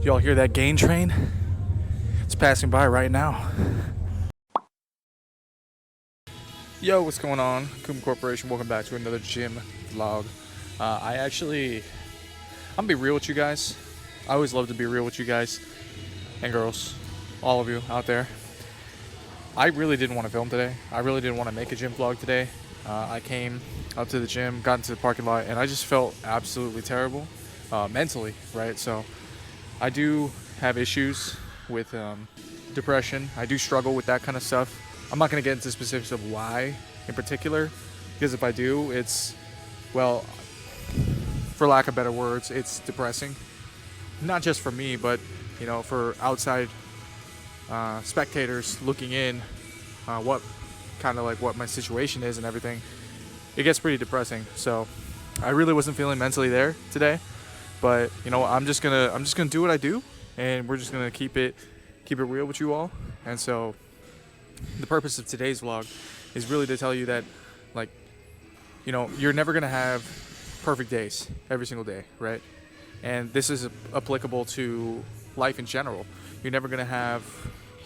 Y'all hear that gain train? It's passing by right now. Yo, what's going on? Kuma Corporation, welcome back to another gym vlog. I'm gonna be real with you guys. I always love to be real with you guys and girls, all of you out there. I really didn't want to film today. I really didn't want to make a gym vlog today. I came up to the gym, got into the parking lot, and I just felt absolutely terrible mentally, right? So I do have issues with depression. I do struggle with that kind of stuff. I'm not going to get into specifics of why in particular, because if I do, it's, well, for lack of better words, it's depressing. Not just for me, but, you know, for outside spectators looking in, what my situation is and everything. It gets pretty depressing. So I really wasn't feeling mentally there today, but you know, I'm just gonna do what I do, and we're just gonna keep it real with you all. And so the purpose of today's vlog is really to tell you that, like, you know, you're never gonna have perfect days every single day, right? And this is applicable to life in general. You're never gonna have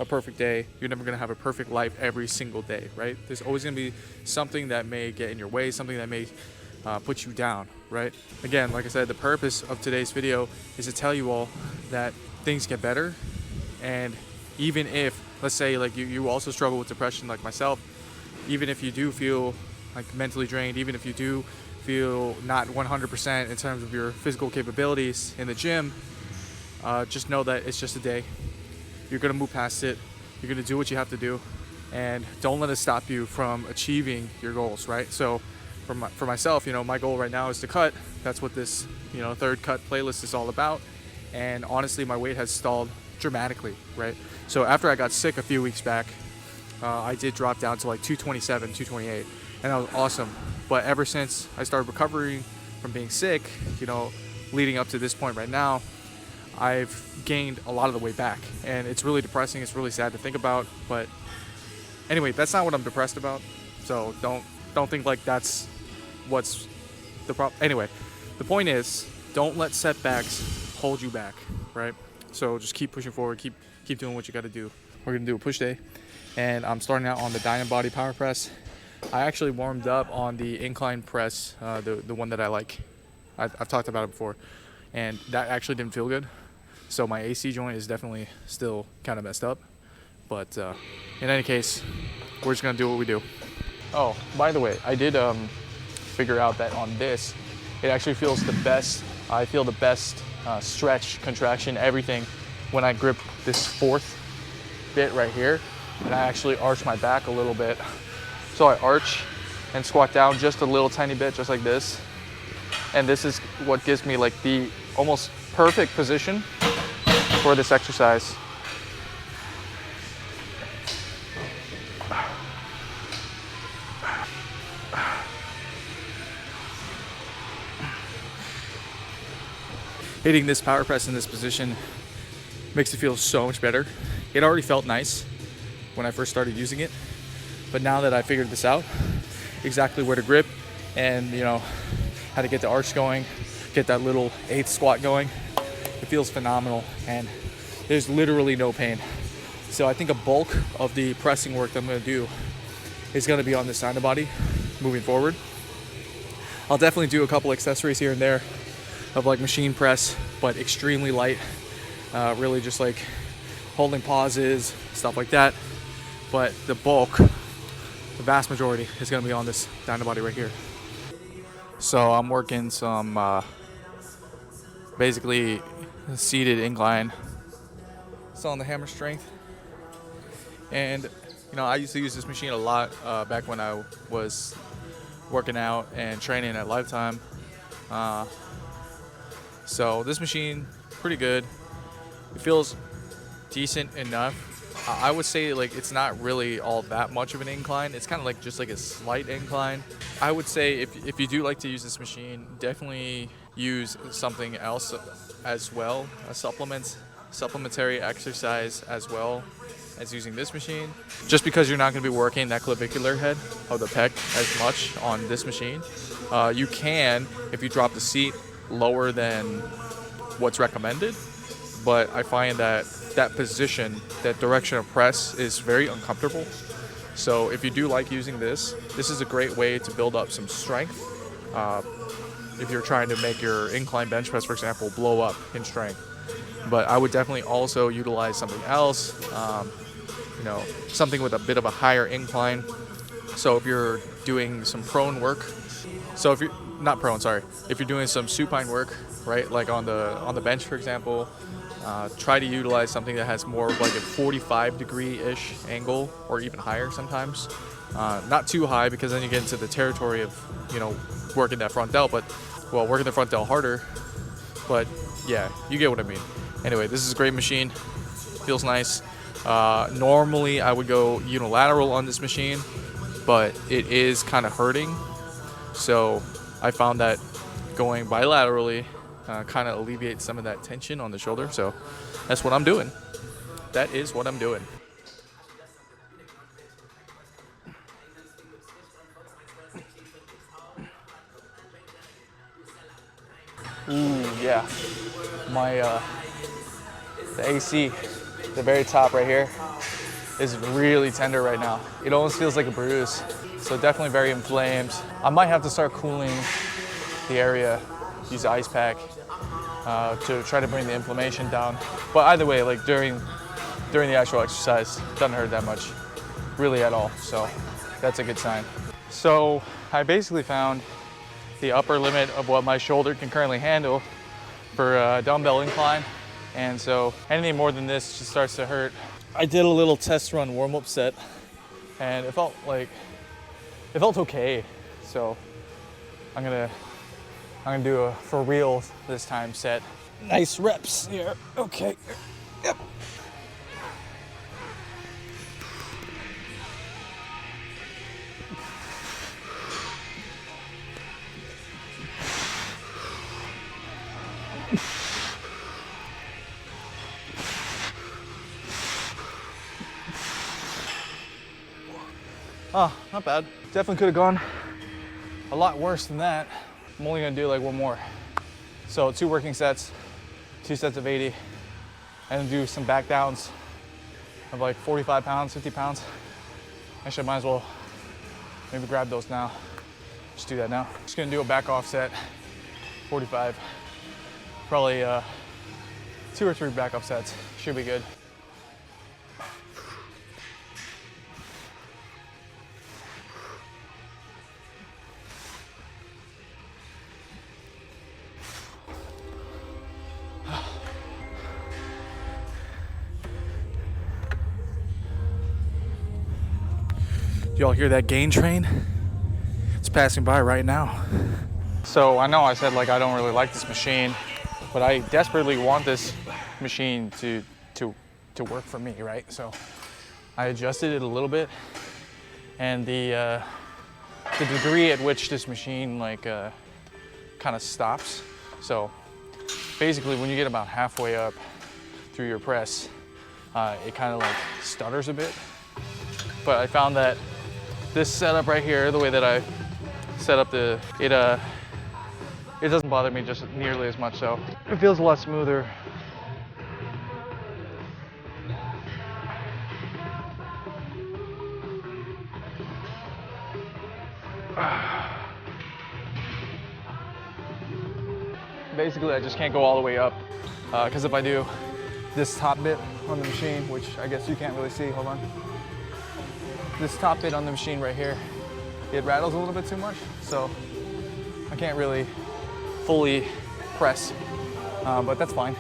a perfect day. You're never gonna have a perfect life every single day, right? There's always gonna be something that may get in your way, something that may put you down, right? Again, like I said, the purpose of today's video is to tell you all that things get better. And even if, let's say, like you also struggle with depression like myself, even if you do feel like mentally drained, even if you do feel not 100% in terms of your physical capabilities in the gym, just know that it's just a day. You're gonna move past it. You're gonna do what you have to do, and don't let it stop you from achieving your goals, right? So for myself, you know, my goal right now is to cut. That's what this, you know, third cut playlist is all about. And honestly, my weight has stalled dramatically, right? So after I got sick a few weeks back, I did drop down to like 227, 228, and that was awesome. But ever since I started recovering from being sick, you know, leading up to this point right now, I've gained a lot of the way back, and it's really depressing. It's really sad to think about. But anyway, that's not what I'm depressed about. So don't think like that's what's the problem. Anyway, the point is, don't let setbacks hold you back, right? So just keep pushing forward. Keep doing what you got to do. We're gonna do a push day, and I'm starting out on the Dynabody power press. I actually warmed up on the incline press, the one that I like. I've talked about it before, and that actually didn't feel good. So my AC joint is definitely still kind of messed up. But in any case, we're just gonna do what we do. Oh, by the way, I did figure out that on this, it actually feels the best. I feel the best stretch, contraction, everything when I grip this fourth bit right here, and I actually arch my back a little bit. So I arch and squat down just a little tiny bit, just like this. And this is what gives me like the almost perfect position for this exercise. Hitting this power press in this position makes it feel so much better. It already felt nice when I first started using it, but now that I figured this out, exactly where to grip and, you know, how to get the arch going, get that little eighth squat going, it feels phenomenal, and there's literally no pain. So I think a bulk of the pressing work that I'm gonna do is gonna be on this side of body moving forward. I'll definitely do a couple accessories here and there of like machine press, but extremely light, really just like holding pauses, stuff like that. But the bulk, the vast majority, is gonna be on this Dynabody right here. So I'm working some basically seated incline. It's on the hammer strength, and you know, I used to use this machine a lot back when I was working out and training at Lifetime. So this machine, pretty good. It feels decent enough. I would say like it's not really all that much of an incline. It's kind of like just like a slight incline. I would say if you do like to use this machine, definitely use something else as well, a supplementary exercise as well as using this machine. Just because you're not going to be working that clavicular head of the pec as much on this machine, you can, if you drop the seat lower than what's recommended, but I find that that position, that direction of press is very uncomfortable. So if you do like using this is a great way to build up some strength. If you're trying to make your incline bench press, for example, blow up in strength. But I would definitely also utilize something else, something with a bit of a higher incline. So if you're doing some prone work, so if you're not prone, sorry, if you're doing some supine work, right, like on the bench, for example, try to utilize something that has more of like a 45-degree-ish angle, or even higher sometimes. Not too high, because then you get into the territory of, working that front delt, working the front delt harder. But yeah, you get what I mean. Anyway, this is a great machine. Feels nice. Normally I would go unilateral on this machine, but it is kind of hurting. So I found that going bilaterally kind of alleviates some of that tension on the shoulder. So that's what I'm doing. That is what I'm doing. Ooh, yeah. My the AC, the very top right here, is really tender right now. It almost feels like a bruise. So definitely very inflamed. I might have to start cooling the area, use the ice pack to try to bring the inflammation down. But either way, like during the actual exercise, it doesn't hurt that much, really at all. So that's a good sign. So I basically found the upper limit of what my shoulder can currently handle for a dumbbell incline. And so anything more than this just starts to hurt. I did a little test run warm-up set, and it felt okay. So I'm gonna do a for real this time set. Nice reps here. Okay. Yep. Oh, not bad. Definitely could have gone a lot worse than that. I'm only gonna do like one more. So 2 working sets, 2 sets of 80, and do some back downs of like 45 pounds, 50 pounds. Actually, I might as well maybe grab those now. Just do that now. Just gonna do a back off set, 45. Probably 2 or 3 back off sets. Should be good. Y'all hear that gain train? It's passing by right now. So I know I said like I don't really like this machine, but I desperately want this machine to work for me, right? So I adjusted it a little bit, and the degree at which this machine like kind of stops. So basically, when you get about halfway up through your press, it kind of like stutters a bit. But I found that this setup right here, the way that I set up it doesn't bother me just nearly as much, so it feels a lot smoother. Basically, I just can't go all the way up, because if I do, this top bit on the machine, which I guess you can't really see, hold on. This top bit on the machine right here, it rattles a little bit too much, so I can't really fully press, but that's fine.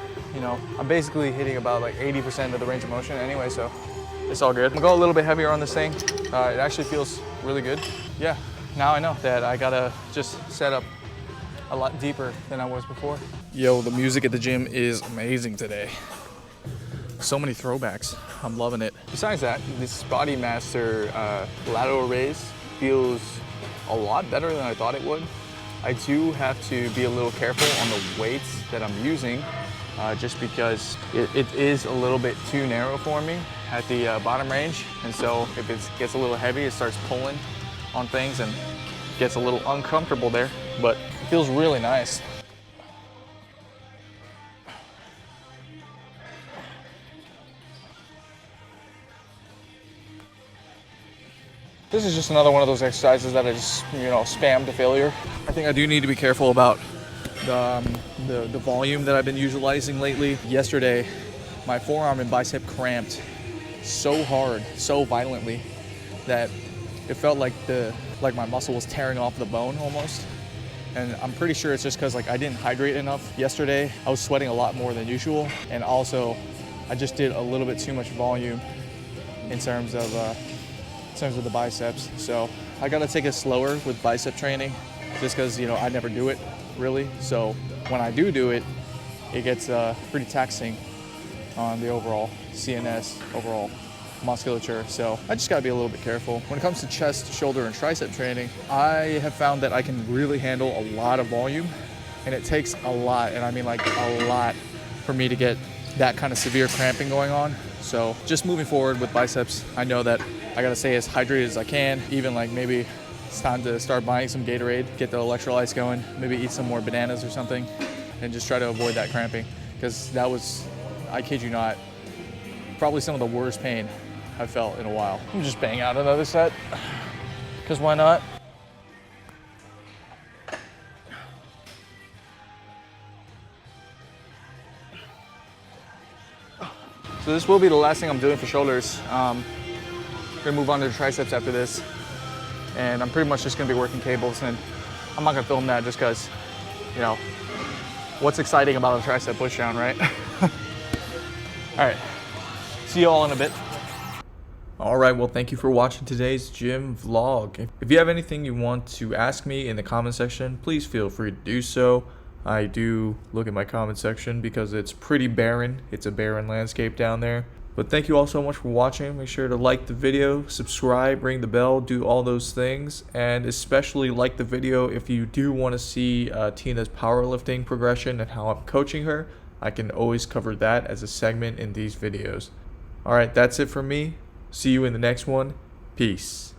I'm basically hitting about like 80% of the range of motion anyway, so it's all good. I'm gonna go a little bit heavier on this thing. It actually feels really good. Yeah, now I know that I gotta just set up a lot deeper than I was before. Yo, the music at the gym is amazing today. So many throwbacks. I'm loving it. Besides that, this Bodymaster lateral raise feels a lot better than I thought it would. I do have to be a little careful on the weights that I'm using, just because it is a little bit too narrow for me at the bottom range. And so if it gets a little heavy, it starts pulling on things and gets a little uncomfortable there, but it feels really nice. This is just another one of those exercises that I just, spam to failure. I think I do need to be careful about the volume that I've been utilizing lately. Yesterday, my forearm and bicep cramped so hard, so violently, that it felt like my muscle was tearing off the bone almost. And I'm pretty sure it's just because I didn't hydrate enough yesterday. I was sweating a lot more than usual, and also I just did a little bit too much volume in terms of the biceps. So I gotta take it slower with bicep training, just because I never do it really. So when I do it, it gets pretty taxing on the overall CNS, overall musculature. So I just gotta be a little bit careful. When it comes to chest, shoulder, and tricep training, I have found that I can really handle a lot of volume, and it takes a lot, and I mean a lot, for me to get that kind of severe cramping going on. So just moving forward with biceps, I know that I gotta stay as hydrated as I can. Even maybe it's time to start buying some Gatorade, get the electrolytes going, maybe eat some more bananas or something, and just try to avoid that cramping, because that was, I kid you not, probably some of the worst pain I've felt in a while. I'm just bang out another set, because why not? So this will be the last thing I'm doing for shoulders. I'm gonna move on to the triceps after this, and I'm pretty much just gonna be working cables, and I'm not gonna film that just because, what's exciting about a tricep push down, right? All right, see you all in a bit. All right, well, thank you for watching today's gym vlog. If you have anything you want to ask me in the comment section, please feel free to do so. I do look at my comment section because it's pretty barren. It's a barren landscape down there. But thank you all so much for watching. Make sure to like the video, subscribe, ring the bell, do all those things. And especially like the video if you do want to see Tina's powerlifting progression and how I'm coaching her. I can always cover that as a segment in these videos. All right, that's it for me. See you in the next one. Peace.